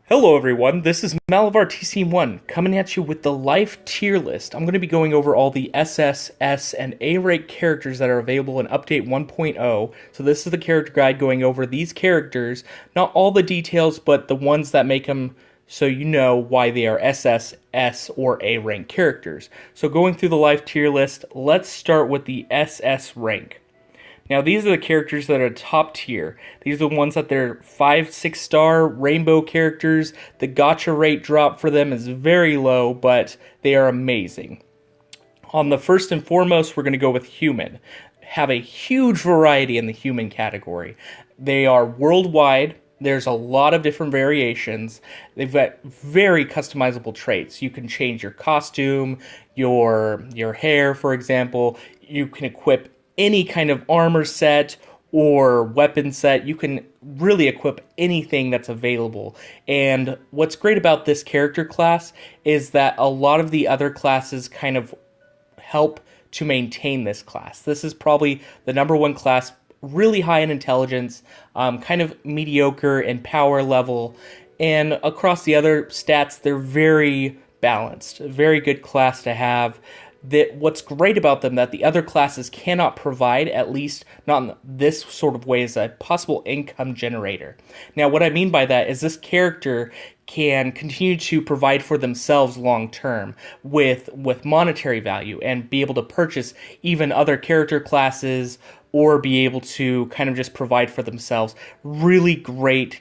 Hello everyone, this is Malavar TC1 coming at you with the life tier list. I'm going to be going over all the SS, S, and A rank characters that are available in Update 1.0. So this is the character guide going over these characters, not all the details, but the ones that make them so you know why they are SS, S, or A rank characters. So going through the life tier list, let's start with the SS rank. Now, these are the characters that are top tier. These are the ones that they're 5, 6-star rainbow characters. The gacha rate drop for them is very low, but they are amazing. On the first and foremost, we're going to go with human. Have a huge variety in the human category. They are worldwide. There's a lot of different variations. They've got very customizable traits. You can change your costume, your hair, for example. You can equip any kind of armor set or weapon set. You can really equip anything that's available. And what's great about this character class is that a lot of the other classes kind of help to maintain this class. This is probably the number one class, really high in intelligence, kind of mediocre in power level, and across the other stats, they're very balanced. A very good class to have. That what's great about them that the other classes cannot provide, at least not in this sort of way, is a possible income generator. Now, what I mean by that is this character can continue to provide for themselves long term with monetary value and be able to purchase even other character classes or be able to kind of just provide for themselves. Really great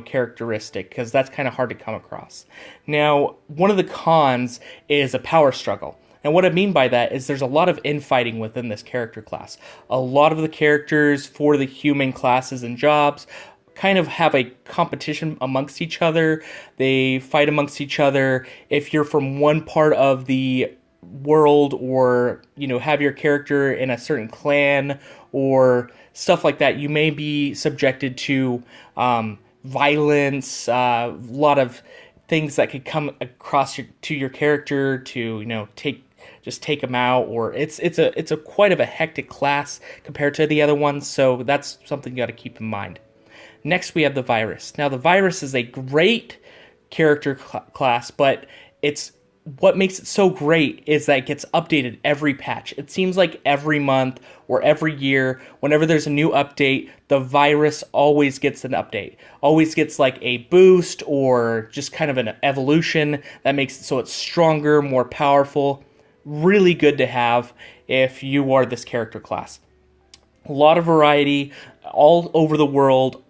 characteristic, because that's kind of hard to come across. Now, one of the cons is a power struggle. And what I mean by that is there's a lot of infighting within this character class. A lot of the characters for the human classes and jobs kind of have a competition amongst each other. They fight amongst each other. If you're from one part of the world, or have your character in a certain clan or stuff like that, you may be subjected to violence, a lot of things that could come across to your character to take them out, or it's a quite of a hectic class compared to the other ones, so that's something you got to keep in mind. Next, we have the virus. Now, the virus is a great character class, but what makes it so great is that it gets updated every patch. It seems like every month or every year, whenever there's a new update, the virus always gets an update. Always gets like a boost or just kind of an evolution that makes it so it's stronger, more powerful. Really good to have if you are this character class. A lot of variety all over the world,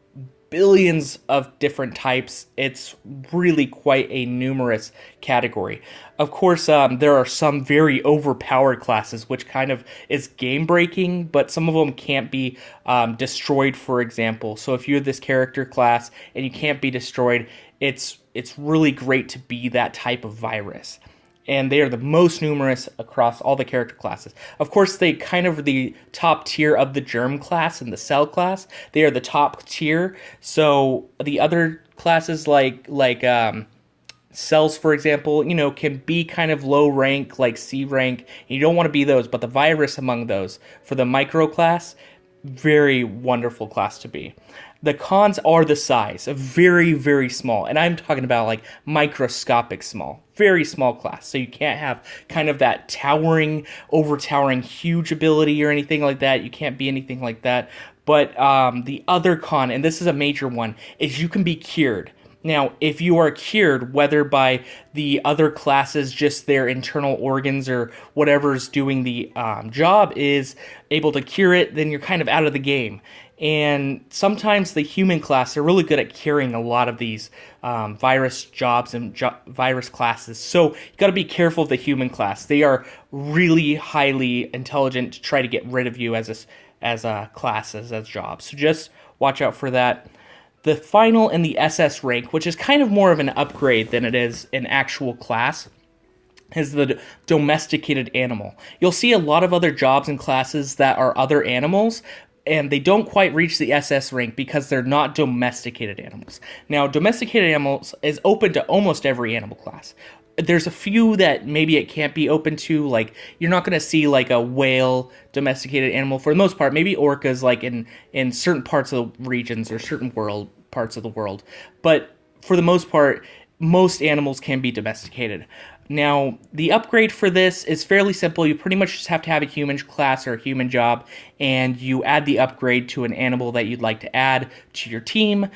billions of different types. It's really quite a numerous category. Of course, there are some very overpowered classes, which kind of is game breaking, but some of them can't be destroyed, for example. So if you're this character class and you can't be destroyed, it's really great to be that type of virus. And they are the most numerous across all the character classes. Of course, they kind of are the top tier of the germ class and the cell class. They are the top tier. So the other classes like cells, for example, can be kind of low rank, like C rank. And you don't want to be those, but the virus among those for the micro class, very wonderful class to be. The cons are the size, very, very small. And I'm talking about like microscopic small, very small class. So you can't have kind of that overtowering huge ability or anything like that. You can't be anything like that. But the other con, and this is a major one, is you can be cured. Now, if you are cured, whether by the other classes, just their internal organs or whatever's doing the job is able to cure it, then you're kind of out of the game. And sometimes the human class are really good at curing a lot of these virus jobs and virus classes. So you got to be careful of the human class. They are really highly intelligent to try to get rid of you as classes, as jobs. So just watch out for that. The final in the SS rank, which is kind of more of an upgrade than it is an actual class, is the domesticated animal. You'll see a lot of other jobs and classes that are other animals, and they don't quite reach the SS rank because they're not domesticated animals. Now, domesticated animals is open to almost every animal class. There's a few that maybe it can't be open to, like you're not going to see like a whale domesticated animal for the most part. Maybe orcas like in certain parts of the regions or certain parts of the world. But for the most part, most animals can be domesticated. Now, the upgrade for this is fairly simple. You pretty much just have to have a human class or a human job, and you add the upgrade to an animal that you'd like to add to your team.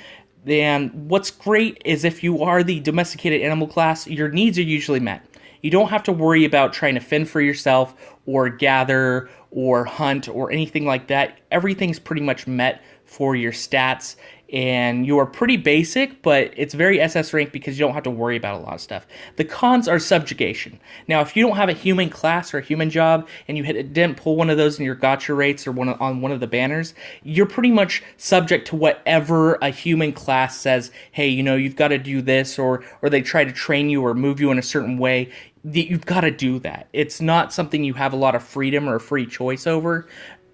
And what's great is if you are the domesticated animal class, your needs are usually met. You don't have to worry about trying to fend for yourself or gather or hunt or anything like that. Everything's pretty much met for your stats, and you are pretty basic, but it's very SS rank because you don't have to worry about a lot of stuff. The cons are subjugation. Now, if you don't have a human class or a human job, and you didn't pull one of those in your gacha rates or on one of the banners, you're pretty much subject to whatever a human class says. Hey, you've got to do this, or they try to train you or move you in a certain way. You've got to do that. It's not something you have a lot of freedom or free choice over.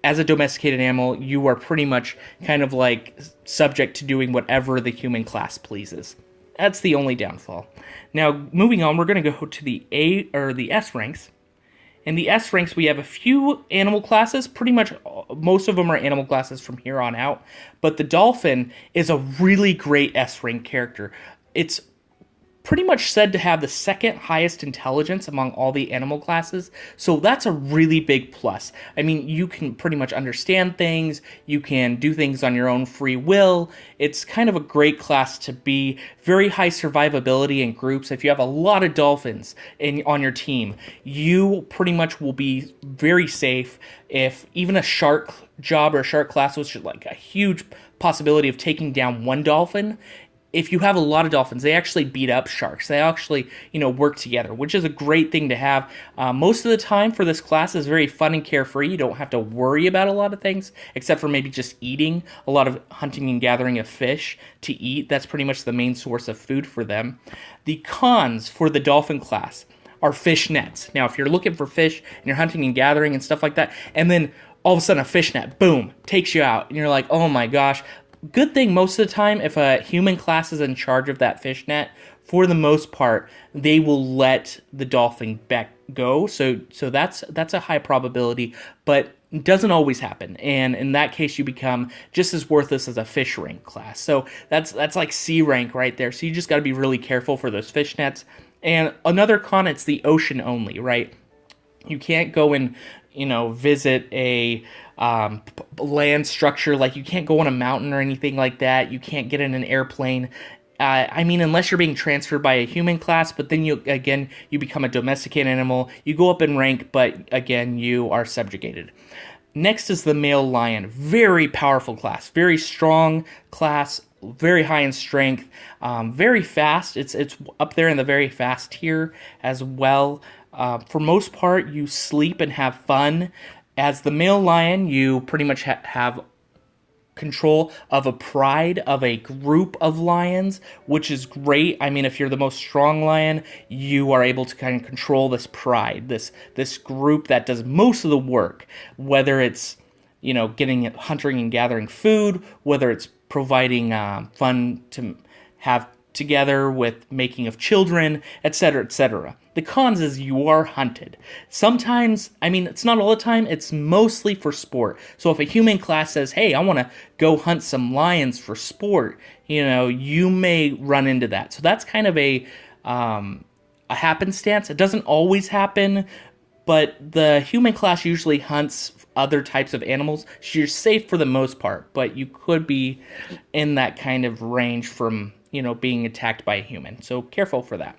As a domesticated animal, you are pretty much kind of like subject to doing whatever the human class pleases. That's the only downfall. Now, moving on, we're going to go to the the S ranks. In the S ranks, we have a few animal classes. Pretty much most of them are animal classes from here on out. But the dolphin is a really great S rank character. It's pretty much said to have the second highest intelligence among all the animal classes, so that's a really big plus. I mean, you can pretty much understand things, you can do things on your own free will. It's kind of a great class to be. Very high survivability in groups. If you have a lot of dolphins on your team, you pretty much will be very safe. If even a shark job or a shark class was like a huge possibility of taking down one dolphin, if you have a lot of dolphins, they actually beat up sharks. They actually, work together, which is a great thing to have. Most of the time for this class is very fun and carefree. You don't have to worry about a lot of things, except for maybe just eating. A lot of hunting and gathering of fish to eat. That's pretty much the main source of food for them. The cons for the dolphin class are fish nets. Now, if you're looking for fish and you're hunting and gathering and stuff like that, and then all of a sudden a fish net, boom, takes you out, and you're like, oh my gosh. Good thing most of the time, if a human class is in charge of that fish net, for the most part, they will let the dolphin back go. So that's a high probability, but it doesn't always happen. And in that case, you become just as worthless as a fish rank class. So that's like C rank right there. So you just got to be really careful for those fish nets. And another con, it's the ocean only, right? You can't go and visit a land structure. Like, you can't go on a mountain or anything like that. You can't get in an airplane. Unless you're being transferred by a human class, but then you become a domesticated animal. You go up in rank, but again, you are subjugated. Next is the male lion. Very powerful class. Very strong class. Very high in strength. Very fast. It's up there in the very fast tier as well. For most part, you sleep and have fun. As the male lion, you pretty much have control of a pride of a group of lions, which is great. I mean, if you're the most strong lion, you are able to kind of control this pride, this group that does most of the work, whether it's hunting and gathering food, whether it's providing fun to have together with making of children, etc., etc. The cons is you are hunted. Sometimes, it's not all the time, it's mostly for sport. So if a human class says, hey, I want to go hunt some lions for sport, you may run into that. So that's kind of a happenstance. It doesn't always happen, but the human class usually hunts other types of animals. So you're safe for the most part, but you could be in that kind of range from being attacked by a human. So careful for that.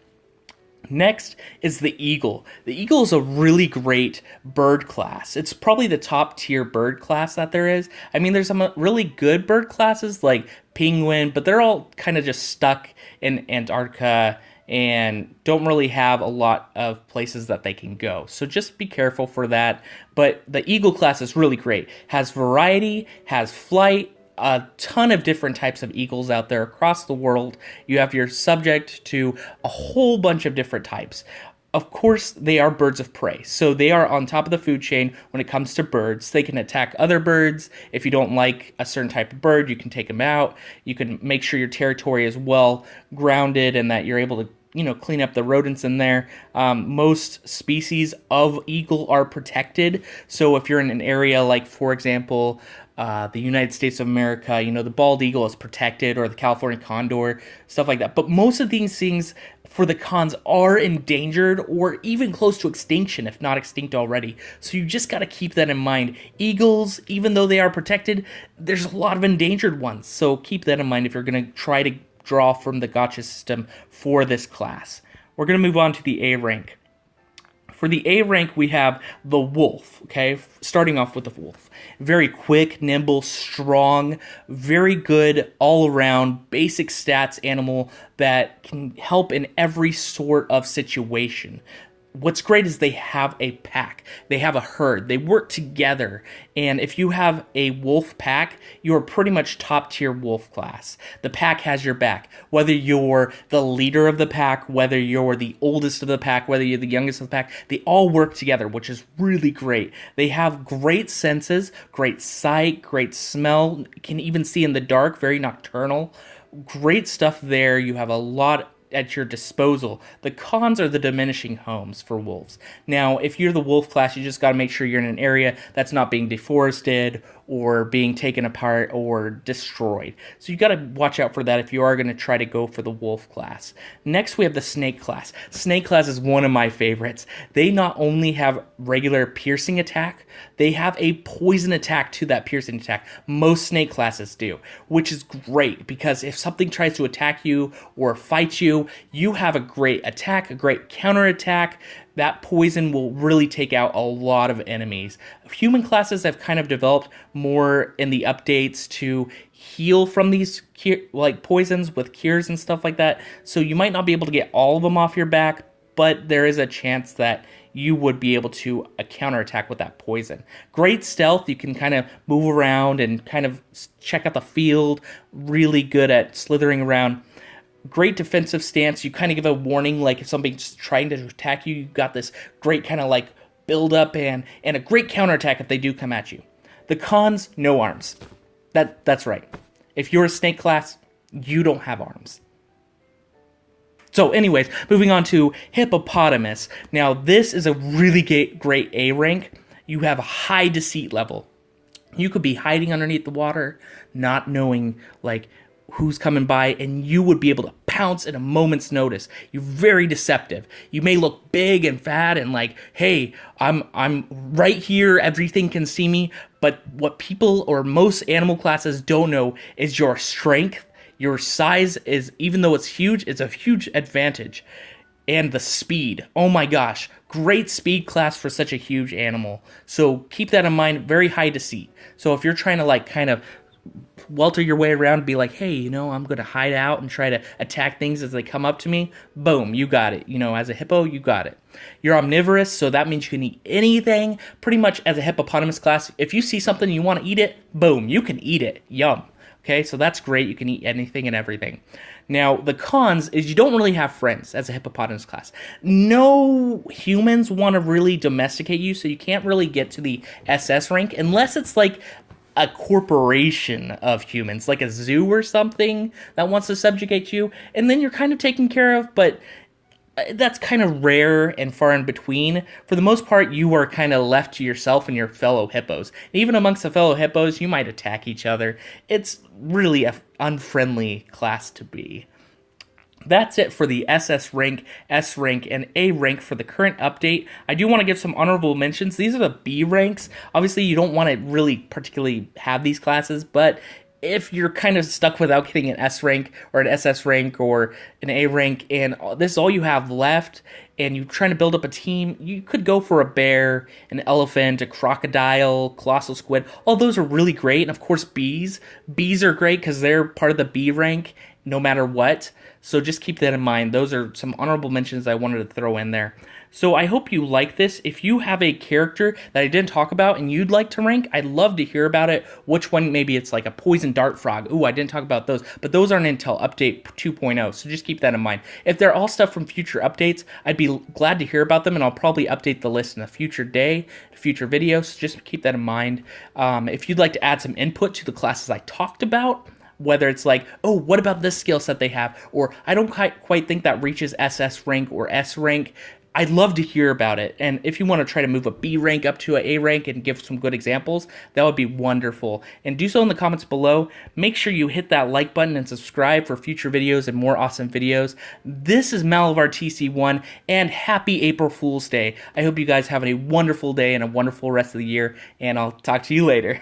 Next is the eagle. The eagle is a really great bird class. It's probably the top tier bird class that there is. There's some really good bird classes like penguin, but they're all kind of just stuck in Antarctica and don't really have a lot of places that they can go. So just be careful for that. But the eagle class is really great. Has variety, has flight, a ton of different types of eagles out there across the world. You have your subject to a whole bunch of different types. Of course, they are birds of prey, so they are on top of the food chain when it comes to birds. They can attack other birds. If you don't like a certain type of bird, you can take them out. You can make sure your territory is well grounded and that you're able to clean up the rodents in there. Most species of eagle are protected. So if you're in an area like, for example, the United States of America, the bald eagle is protected, or the California condor, stuff like that. But most of these things for the cons are endangered or even close to extinction, if not extinct already. So you just got to keep that in mind. Eagles, even though they are protected, there's a lot of endangered ones. So keep that in mind if you're going to try to draw from the gacha system for this class. We're going to move on to the A rank. For the A rank, we have the wolf, okay? Starting off with the wolf. Very quick, nimble, strong, very good all-around, basic stats animal that can help in every sort of situation. What's great is they have a pack. They have a herd. They work together. And if you have a wolf pack, you're pretty much top tier wolf class. The pack has your back. Whether you're the leader of the pack, whether you're the oldest of the pack, whether you're the youngest of the pack, they all work together, which is really great. They have great senses, great sight, great smell, can even see in the dark, very nocturnal. Great stuff there. You have a lot at your disposal. The cons are the diminishing homes for wolves. Now, if you're the wolf class, you just got to make sure you're in an area that's not being deforested or being taken apart or destroyed. So you got to watch out for that if you are going to try to go for the wolf class. Next, we have the snake class. Snake class is one of my favorites. They not only have regular piercing attack, they have a poison attack to that piercing attack. Most snake classes do, which is great because if something tries to attack you or fight you, you have a great attack, a great counterattack. That poison will really take out a lot of enemies. Human classes have kind of developed more in the updates to heal from these poisons with cures and stuff like that. So you might not be able to get all of them off your back, but there is a chance that you would be able to counterattack with that poison. Great stealth. You can kind of move around and kind of check out the field. Really good at slithering around. Great defensive stance. You kind of give a warning, like if somebody's trying to attack you, you got this great kind of like build up and a great counterattack if they do come at you. The cons, no arms. That's right. If you're a snake class, you don't have arms. So anyways, moving on to hippopotamus. Now this is a really great A rank. You have a high deceit level. You could be hiding underneath the water, not knowing like who's coming by, and you would be able to pounce at a moment's notice. You're very deceptive. You may look big and fat and like, hey, I'm right here, everything can see me, but what people or most animal classes don't know is your strength. Your size is, even though it's huge, it's a huge advantage. And the speed. Oh my gosh. Great speed class for such a huge animal. So keep that in mind. Very high deceit. So if you're trying to like kind of welter your way around, be like, hey, I'm going to hide out and try to attack things as they come up to me. Boom, you got it. As a hippo, you got it. You're omnivorous, so that means you can eat anything. Pretty much as a hippopotamus class, if you see something you want to eat it, boom, you can eat it. Yum. Okay, so that's great. You can eat anything and everything. Now, the cons is you don't really have friends as a hippopotamus class. No humans want to really domesticate you, so you can't really get to the SS rank unless it's like a corporation of humans, like a zoo or something that wants to subjugate you, and then you're kind of taken care of, but that's kind of rare and far in between. For the most part, you are kind of left to yourself and your fellow hippos. And even amongst the fellow hippos, you might attack each other. It's really an unfriendly class to be. That's it for the SS rank, S rank, and A rank for the current update. I do want to give some honorable mentions. These are the B ranks. Obviously, you don't want to really particularly have these classes, but if you're kind of stuck without getting an S rank or an SS rank or an A rank, and this is all you have left, and you're trying to build up a team, you could go for a bear, an elephant, a crocodile, colossal squid. All those are really great, and of course bees. Bees are great because they're part of the B rank no matter what. So just keep that in mind. Those are some honorable mentions I wanted to throw in there. So I hope you like this. If you have a character that I didn't talk about and you'd like to rank, I'd love to hear about it. Which one, maybe it's like a poison dart frog. Ooh, I didn't talk about those. But those aren't until update 2.0, so just keep that in mind. If they're all stuff from future updates, I'd be glad to hear about them, and I'll probably update the list in a future day, future video, so just keep that in mind. If you'd like to add some input to the classes I talked about, whether it's like, oh, what about this skill set they have? Or I don't quite think that reaches SS rank or S rank. I'd love to hear about it. And if you want to try to move a B rank up to an A rank and give some good examples, that would be wonderful. And do so in the comments below. Make sure you hit that like button and subscribe for future videos and more awesome videos. This is Malavar TC1, and happy April Fool's Day. I hope you guys have a wonderful day and a wonderful rest of the year, and I'll talk to you later.